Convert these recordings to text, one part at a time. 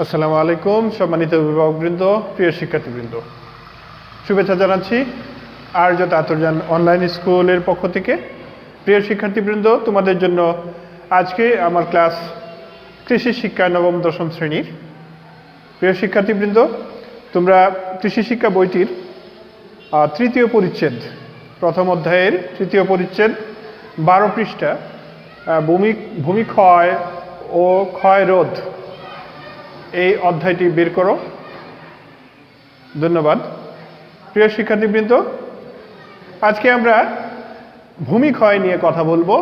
আসসালামু আলাইকুম সম্মানিত অভিভাবকবৃন্দ, প্রিয় শিক্ষার্থীবৃন্দ, শুভেচ্ছা জানাচ্ছি আর্যত আতরজান অনলাইন স্কুলের পক্ষ থেকে। প্রিয় শিক্ষার্থীবৃন্দ, তোমাদের জন্য আজকে আমার ক্লাস কৃষি শিক্ষা নবম দশম শ্রেণীর। প্রিয় শিক্ষার্থীবৃন্দ, তোমরা কৃষি শিক্ষা বইটির তৃতীয় পরিচ্ছেদ, প্রথম অধ্যায়ের তৃতীয় পরিচ্ছেদ 12 পৃষ্ঠা ভূমিক্ষয় ও ক্ষয় রোধ এই অধ্যায়টি বের করো। ধন্যবাদ। প্রিয় শিক্ষার্থীবৃন্দ, আজকে আমরা ভূমিক্ষয় নিয়ে কথা বলবো।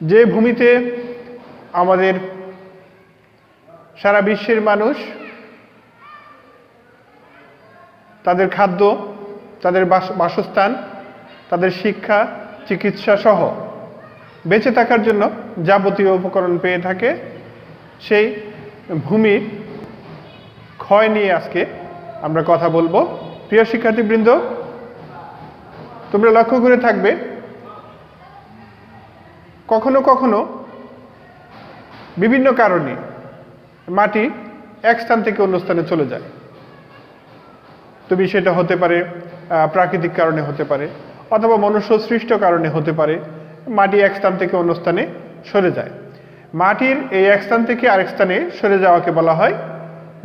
যে ভূমিতে আমাদের সারা বিশ্বের মানুষ তাদের খাদ্য, তাদের বাসস্থান, তাদের শিক্ষা, চিকিৎসা সহ বেঁচে থাকার জন্য যাবতীয় উপকরণ পেয়ে থাকে, সেই ভূমির ক্ষয় নিয়ে আজকে আমরা কথা বলবো। প্রিয় শিক্ষার্থীবৃন্দ, তোমরা লক্ষ্য করে থাকবে কখনো কখনো বিভিন্ন কারণে মাটি এক স্থান থেকে অন্য স্থানে চলে যায়। তবে সেটা হতে পারে প্রাকৃতিক কারণে, হতে পারে অথবা মনুষ্য সৃষ্ট কারণে হতে পারে। মাটি এক স্থান থেকে অন্য স্থানে সরে যায়। মাটির এই এক স্থান থেকে আরেক স্থানে সরে যাওয়াকে বলা হয়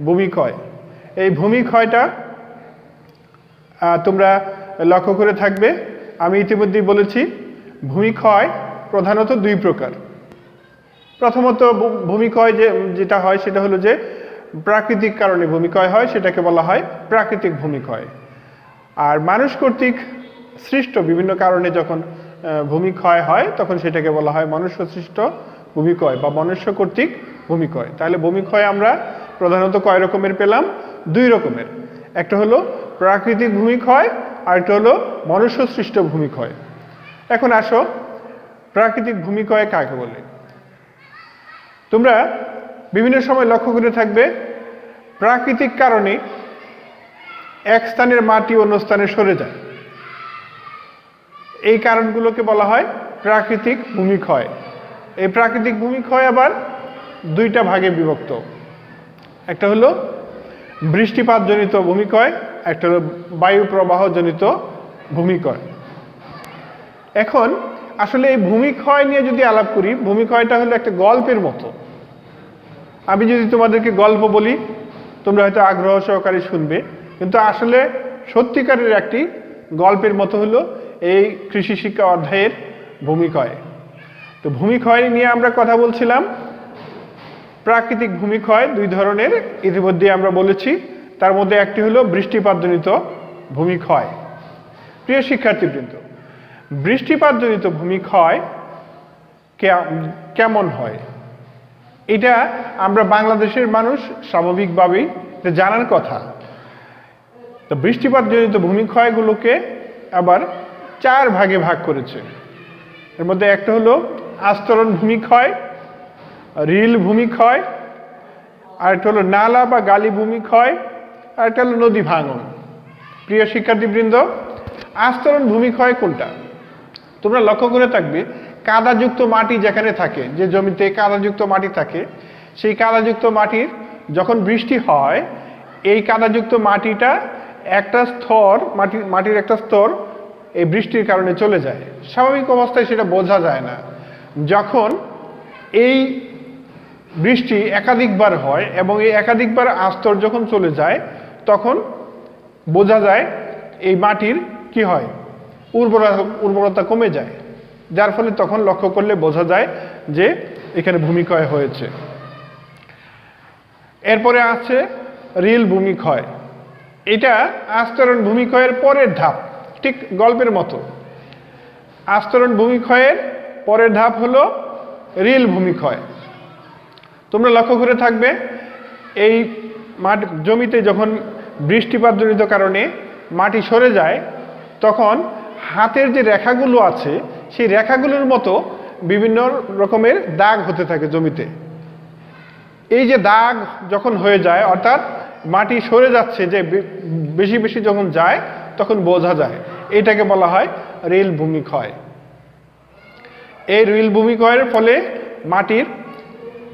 ভূমিক্ষয়। এই ভূমিক্ষয়টা তোমরা লক্ষ্য করে থাকবে, আমি ইতিমধ্যেই বলেছি, ভূমিক্ষয় প্রধানত দুই প্রকার। প্রথমত ভূমিক্ষয় যেটা হয় সেটা হলো যে প্রাকৃতিক কারণে ভূমিক্ষয় হয়, সেটাকে বলা হয় প্রাকৃতিক ভূমিক্ষয়। আর মানুষ কর্তৃক সৃষ্ট বিভিন্ন কারণে যখন ভূমিক্ষয় হয় তখন সেটাকে বলা হয় মনুষ্য সৃষ্ট ভূমিক্ষয় বা মনুষ্য কর্তৃক ভূমিক্ষয়। তাহলে ভূমিক্ষয় আমরা প্রধানত কয় রকমের পেলাম? দুই রকমের। একটা হলো প্রাকৃতিক ভূমিক্ষয়, আর একটা হলো মনুষ্য সৃষ্ট ভূমিক্ষয়। এখন আসো, প্রাকৃতিক ভূমিক্ষয় কাকে বলে? তোমরা বিভিন্ন সময় লক্ষ্য করে থাকবে প্রাকৃতিক কারণে এক স্থানের মাটি অন্য স্থানে সরে যায়। এই কারণগুলোকে বলা হয় প্রাকৃতিক ভূমিক্ষয়। এই প্রাকৃতিক ভূমিক্ষয় আবার দুইটা ভাগে বিভক্ত। একটা হলো বৃষ্টিপাতজনিত ভূমিক্ষয়, একটা হলো বায়ু প্রবাহজনিত ভূমিক্ষয়। এখন আসলে এই ভূমিক্ষয় নিয়ে যদি আলাপ করি, ভূমিক্ষয়টা হলো একটা গল্পের মতো। আমি যদি তোমাদেরকে গল্প বলি, তোমরা হয়তো আগ্রহ সহকারে শুনবে, কিন্তু আসলে সত্যিকারের একটি গল্পের মতো হলো এই কৃষি শিক্ষা অধ্যায়ের ভূমিক্ষয়। তো ভূমিক্ষয় নিয়ে আমরা কথা বলছিলাম। প্রাকৃতিক ভূমিক্ষয় দুই ধরনের ইতিমধ্যে আমরা বলেছি। তার মধ্যে একটি হলো বৃষ্টিপাতজনিত ভূমিক্ষয়। প্রিয় শিক্ষার্থীবৃন্দ, বৃষ্টিপাতজনিত ভূমিক্ষয় কেমন হয় এটা আমরা বাংলাদেশের মানুষ স্বাভাবিকভাবেই জানার কথা। তো বৃষ্টিপাতজনিত ভূমিক্ষয়গুলোকে আবার চার ভাগে ভাগ করেছে। এর মধ্যে একটা হলো আস্তরণ ভূমিক্ষয়, রিল ভূমিক্ষয়, আর একটা হলো নালা বা গালি ভূমিক্ষয়, আর একটা হলো নদী ভাঙন। প্রিয় শিক্ষার্থীবৃন্দ, আস্তরণ ভূমিক্ষয় কোনটা? তোমরা লক্ষ্য করে থাকবে কাদাযুক্ত মাটি যেখানে থাকে, যে জমিতে কাদাযুক্ত মাটি থাকে, সেই কাদাযুক্ত মাটির যখন বৃষ্টি হয়, এই কাদাযুক্ত মাটিটা একটা স্তর, মাটির একটা স্তর এই বৃষ্টির কারণে চলে যায়। স্বাভাবিক অবস্থায় সেটা বোঝা যায় না। যখন এই বৃষ্টি একাধিকবার হয় এবং এই একাধিকবার আস্তর যখন চলে যায়, তখন বোঝা যায় এই মাটির কি হয়, উর্বরতা কমে যায়। যার ফলে তখন লক্ষ্য করলে বোঝা যায় যে এখানে ভূমিক্ষয় হয়েছে। এরপরে আছে রিল ভূমিক্ষয়। এটা আস্তরণ ভূমিক্ষয়ের পরের ধাপ, ঠিক গল্পের মতো। আস্তরণ ভূমিক্ষয়ের পরের ধাপ হলো রিল ভূমিক্ষয়। তোমরা লক্ষ্য করে থাকবে এই জমিতে যখন বৃষ্টিপাতজনিত কারণে মাটি সরে যায়, তখন হাতের যে রেখাগুলো আছে সেই রেখাগুলোর মতো বিভিন্ন রকমের দাগ হতে থাকে জমিতে। এই যে দাগ যখন হয়ে যায়, অর্থাৎ মাটি সরে যাচ্ছে, যে বেশি বেশি যখন যায় তখন বোঝা যায়, এটাকে বলা হয় রিল ভূমিক্ষয়। এই রিল ভূমিক্ষয়ের ফলে মাটির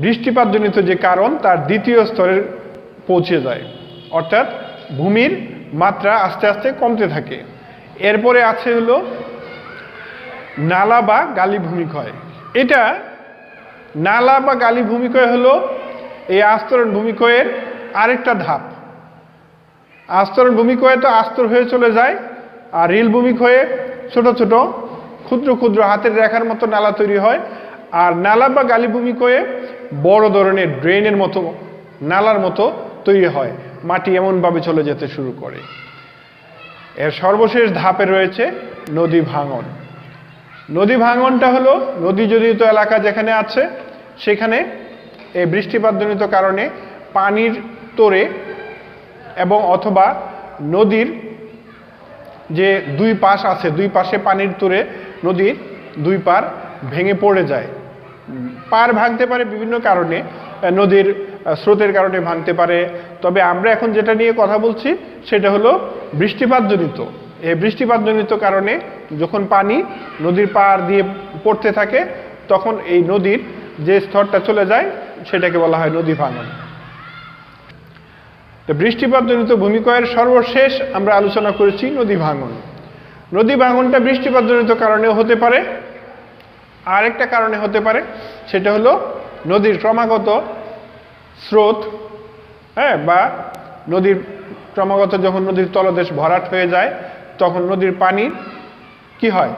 বৃষ্টিপাতজনিত যে কারণ তার দ্বিতীয় স্তরে পৌঁছে যায়, অর্থাৎ ভূমির মাত্রা আস্তে আস্তে কমতে থাকে। এরপরে আছে হলো নালা বা গালি ভূমিক্ষয়। এটা নালা বা গালি ভূমিক্ষয় হলো এই আস্তরণ ভূমিক্ষয়ের আরেকটা ধাপ। আস্তরণ ভূমিক্ষয়ে তো আস্তর হয়ে চলে যায়, আর রিল ভূমিক্ষয়ে ছোট ছোট ক্ষুদ্র ক্ষুদ্র হাতের রেখার মতো নালা তৈরি হয়। আর নালা বা গালি ভূমিক্ষয়ে বড় ধরনের ড্রেনের মতো নালার মতো তৈরি হয়, মাটি এমনভাবে চলে যেতে শুরু করে। এর সর্বশেষ ধাপে রয়েছে নদী ভাঙন। নদী ভাঙনটা হলো নদীজনিত এলাকা যেখানে আছে সেখানে এই বৃষ্টিপাতজনিত কারণে পানির তোরে এবং অথবা নদীর যে দুই পাশ আছে, দুই পাশে পানির তোরে নদীর দুই পার ভেঙে পড়ে যায়। পার ভাঙতে পারে বিভিন্ন কারণে, নদীর স্রোতের কারণে ভাঙতে পারে। তবে আমরা এখন যেটা নিয়ে কথা বলছি সেটা হলো বৃষ্টিপাতজনিত। এই বৃষ্টিপাতজনিত কারণে যখন পানি নদীর পাড় দিয়ে পড়তে থাকে তখন এই নদীর যে স্তরটা চলে যায় সেটাকে বলা হয় নদী ভাঙন। তো বৃষ্টিপাতজনিত ভূমিক্ষয়ের সর্বশেষ আমরা আলোচনা করেছি নদী ভাঙন। নদী ভাঙনটা বৃষ্টিপাতজনিত কারণেও হতে পারে, আরেকটা কারণে হতে পারে, সেটা হলো নদীর ক্রমাগত স্রোত, বা নদীর ক্রমাগত যখন নদীর তলদেশ ভরাট হয়ে যায় তখন নদীর পানি কি হয়,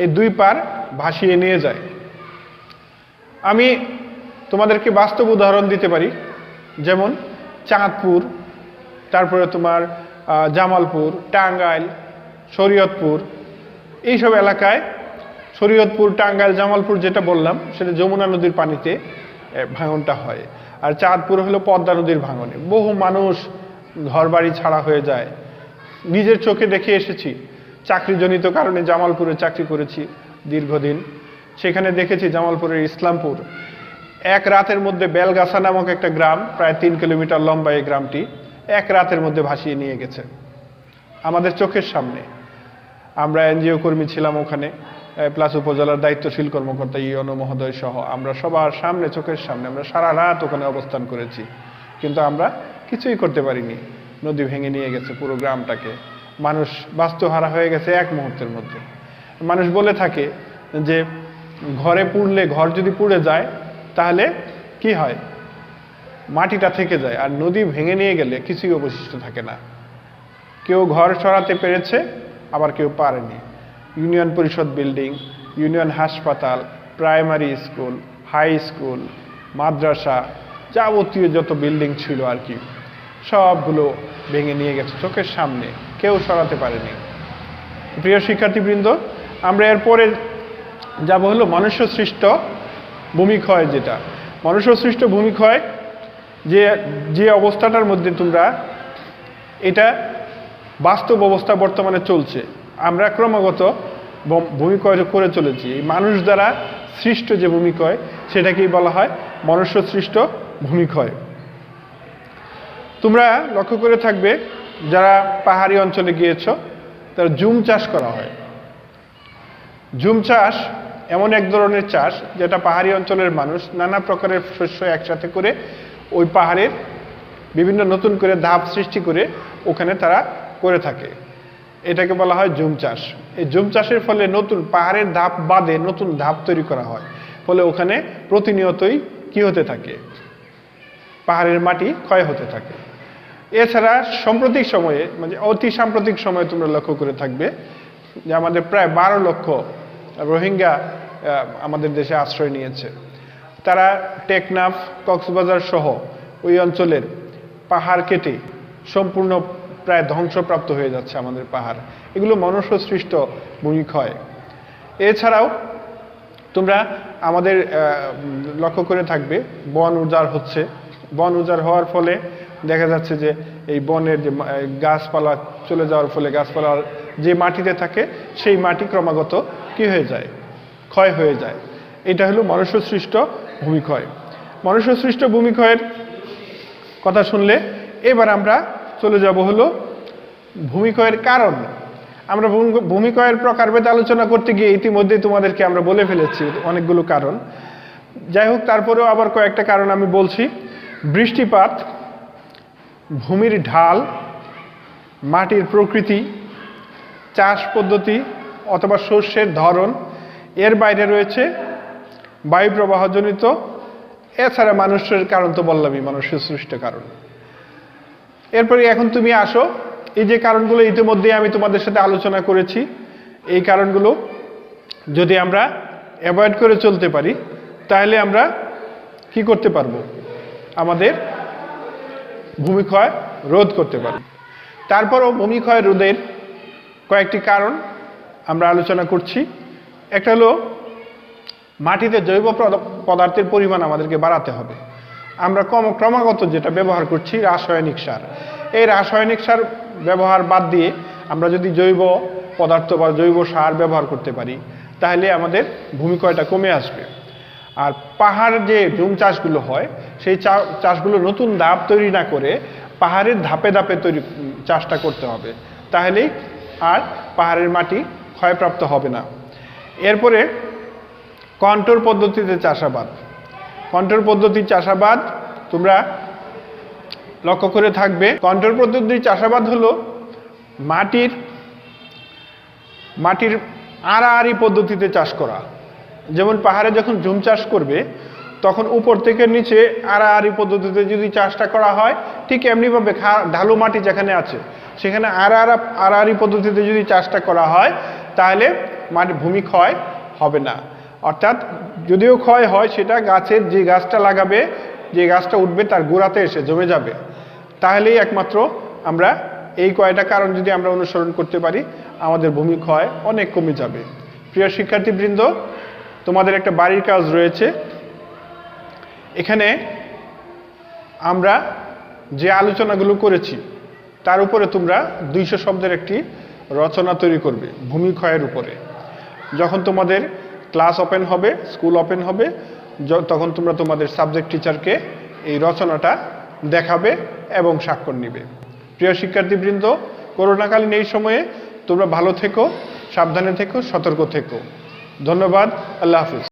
এই দুই পার ভাসিয়ে নিয়ে যায়। আমি তোমাদেরকে বাস্তব উদাহরণ দিতে পারি, যেমন চাঁদপুর, তারপরে তোমার জামালপুর, টাঙ্গাইল, শরীয়তপুর, এইসব এলাকায় শরীয়তপুর, টাঙ্গাইল, জামালপুর যেটা বললাম সেটা যমুনা নদীর পানিতে ভাঙনটা হয়। আর চাঁদপুর হলো পদ্মা নদীর ভাঙনে বহু মানুষ ঘরবাড়ি ছাড়া হয়ে যায়। নিজের চোখে দেখে এসেছি, চাকরিজনিত কারণে জামালপুরে চাকরি করেছি দীর্ঘদিন, সেখানে দেখেছি জামালপুরের ইসলামপুর এক রাতের মধ্যে বেলগাছা নামক একটা গ্রাম, প্রায় 3 কিলোমিটার লম্বা এই গ্রামটি এক রাতের মধ্যে ভাসিয়ে নিয়ে গেছে আমাদের চোখের সামনে। আমরা এনজিও কর্মী ছিলাম ওখানে, প্লাস উপজেলার দায়িত্বশীল কর্মকর্তা ইউনো মহোদয় সহ আমরা সবার সামনে, চোখের সামনে আমরা সারা রাত ওখানে অবস্থান করেছি, কিন্তু আমরা কিছুই করতে পারিনি। নদী ভেঙে নিয়ে গেছে পুরো গ্রামটাকে, মানুষ বাস্তুহারা হয়ে গেছে এক মুহূর্তের মধ্যে। মানুষ বলে থাকে যে ঘরে পুড়লে, ঘর যদি পুড়ে যায় তাহলে কি হয়, মাটিটা থেকে যায়, আর নদী ভেঙে নিয়ে গেলে কিছুই অবশিষ্ট থাকে না। কেউ ঘর সরাতে পেরেছে, আবার কেউ পারেনি। ইউনিয়ন পরিষদ বিল্ডিং, ইউনিয়ন হাসপাতাল, প্রাইমারি স্কুল, হাই স্কুল, মাদ্রাসা, যাবতীয় যত বিল্ডিং ছিল আর কি, সবগুলো ভেঙে নিয়ে গেছে চোখের সামনে, কেউ সরাতে পারেনি। প্রিয় শিক্ষার্থীবৃন্দ, আমরা এরপরে যাব হলো মনুষ্য সৃষ্ট ভূমিক্ষয়। যেটা মনুষ্য সৃষ্ট ভূমিক্ষয়, যে অবস্থাটার মধ্যে তোমরা, এটা বাস্তব অবস্থা বর্তমানে চলছে, আমরা ক্রমাগত ভূমিক্ষয় করে চলেছি। এই মানুষ দ্বারা সৃষ্ট যে ভূমিক্ষয় সেটাকেই বলা হয় মনুষ্য সৃষ্ট ভূমিক্ষয়। তোমরা লক্ষ্য করে থাকবে, যারা পাহাড়ি অঞ্চলে গিয়েছ তারা জুম চাষ করা হয়। জুম চাষ এমন এক ধরনের চাষ যেটা পাহাড়ি অঞ্চলের মানুষ নানা প্রকারের শস্য একসাথে করে ওই পাহাড়ের বিভিন্ন নতুন করে ধাপ সৃষ্টি করে ওখানে তারা করে থাকে। এটাকে বলা হয় জুম চাষ। এই জুম চাষের ফলে নতুন পাহাড়ের ধাপ বাদে নতুন ধাপ তৈরি করা হয়, ফলে ওখানে প্রতিনিয়তই কি হতে থাকে, পাহাড়ের মাটি ক্ষয় হতে থাকে। এছাড়া সাম্প্রতিক সময়ে, মানে অতি সাম্প্রতিক সময়ে তোমরা লক্ষ্য করে থাকবে যে আমাদের প্রায় 12 লক্ষ রোহিঙ্গা আমাদের দেশে আশ্রয় নিয়েছে। তারা টেকনাফ, কক্সবাজার সহ ওই অঞ্চলের পাহাড় কেটে সম্পূর্ণ প্রায় ধ্বংসপ্রাপ্ত হয়ে যাচ্ছে আমাদের পাহাড়। এগুলো মনুষ্য সৃষ্ট ভূমিক্ষয়। এছাড়াও তোমরা আমাদের লক্ষ্য করে থাকবে বন উজাড় হচ্ছে। বন উজাড় হওয়ার ফলে দেখা যাচ্ছে যে এই বনের যে গাছপালা চলে যাওয়ার ফলে গাছপালার যে মাটিতে থাকে সেই মাটি ক্রমাগত কি হয়ে যায়, ক্ষয় হয়ে যায়। এটা হলো মনুষ্য সৃষ্ট ভূমিক্ষয়। মনুষ্য সৃষ্ট ভূমিক্ষয়ের কথা শুনলে এবার আমরা চলে যাব হলো ভূমিক্ষয়ের কারণ। আমরা ভূমিক্ষয়ের প্রকারভেদ আলোচনা করতে গিয়ে ইতিমধ্যে তোমাদেরকে আমরা বলে ফেলেছি অনেকগুলো কারণ। যাই হোক, তারপরেও আবার কয়েকটা কারণ আমি বলছি। বৃষ্টিপাত, ভূমির ঢাল, মাটির প্রকৃতি, চাষ পদ্ধতি অথবা শস্যের ধরন, এর বাইরে রয়েছে বায়ু প্রবাহজনিত, এছাড়া মানুষের কারণ তো বললামই, মানুষের সৃষ্ট কারণ। এরপরে এখন তুমি আসো, এই যে কারণগুলো ইতিমধ্যে আমি তোমাদের সাথে আলোচনা করেছি, এই কারণগুলো যদি আমরা অ্যাভয়েড করে চলতে পারি তাহলে আমরা কি করতে পারবো? আমাদের ভূমিক্ষয় রোধ করতে পারব। তারপরও ভূমিক্ষয় রোধের কয়েকটি কারণ আমরা আলোচনা করছি। একটা হলো মাটিতে জৈব পদার্থের পরিমাণ আমাদেরকে বাড়াতে হবে। আমরা ক্রমাগত যেটা ব্যবহার করছি রাসায়নিক সার, এই রাসায়নিক সার ব্যবহার বাদ দিয়ে আমরা যদি জৈব পদার্থ বা জৈব সার ব্যবহার করতে পারি তাহলে আমাদের ভূমিক্ষয়টা কমে আসবে। আর পাহাড় যে জুম চাষগুলো হয় সেই চাষগুলো নতুন ধাপ তৈরি না করে পাহাড়ের ধাপে ধাপে চাষটা করতে হবে, তাহলেই আর পাহাড়ের মাটি ক্ষয়প্রাপ্ত হবে না। এরপরে কন্ট্রোল পদ্ধতিতে চাষাবাদ। কন্ট্রোল পদ্ধতির চাষাবাদ তোমরা লক্ষ্য করে থাকবে। কন্ট্রোল পদ্ধতির চাষাবাদ হলো মাটির আড়াআড়ি পদ্ধতিতে চাষ করা। যেমন পাহাড়ে যখন জুম চাষ করবে তখন উপর থেকে নিচে আড়াআড়ি পদ্ধতিতে যদি চাষটা করা হয়, ঠিক এমনিভাবে ঢালু মাটি যেখানে আছে সেখানে আড়াআড়ি পদ্ধতিতে যদি চাষটা করা হয় তাহলে ভূমি ক্ষয় হবে না। অর্থাৎ যদিও ক্ষয় হয় সেটা গাছের যে গাছটা লাগাবে, যে গাছটা উঠবে তার গোড়াতে এসে জমে যাবে। তাহলেই একমাত্র আমরা এই কয়টা কারণ যদি আমরা অনুসরণ করতে পারি আমাদের ভূমি ক্ষয় অনেক কমে যাবে। প্রিয় শিক্ষার্থীবৃন্দ, তোমাদের একটা বাড়ির কাজ রয়েছে। এখানে আমরা যে আলোচনাগুলো করেছি তার উপরে তোমরা 200 শব্দের একটি রচনা তৈরি করবে ভূমি ক্ষয়ের উপরে। যখন তোমাদের ক্লাস ওপেন হবে, স্কুল ওপেন হবে, তখন তোমরা তোমাদের সাবজেক্ট টিচারকে এই রচনাটা দেখাবে এবং স্বাক্ষর নিবে। প্রিয় শিক্ষার্থীবৃন্দ, করোনাকালীন এই সময়ে তোমরা ভালো থেকো, সাবধানে থেকো, সতর্ক থেকো। ধন্যবাদ। আল্লাহ হাফিজ।